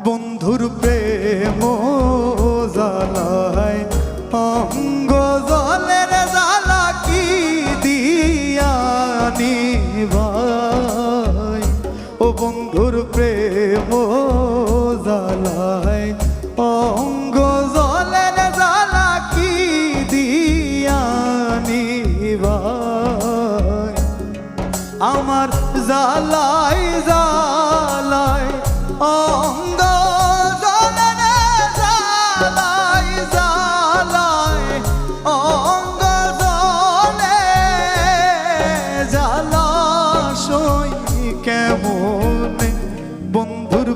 বন্ধুর প্রেম জ্বালায় অঙ্গ জলের জ্বালা কি দিয়া নিভাই। ও বন্ধুর প্রেম জ্বালায় অঙ্গ জলের জ্বালা কি দিয়া নিভাই। আমার জ্বালায় জ্বালায় অঙ্গ জলের জ্বালায় জ্বালায় অঙ্গ জলে জ্বালা সই কেমন বন্ধুর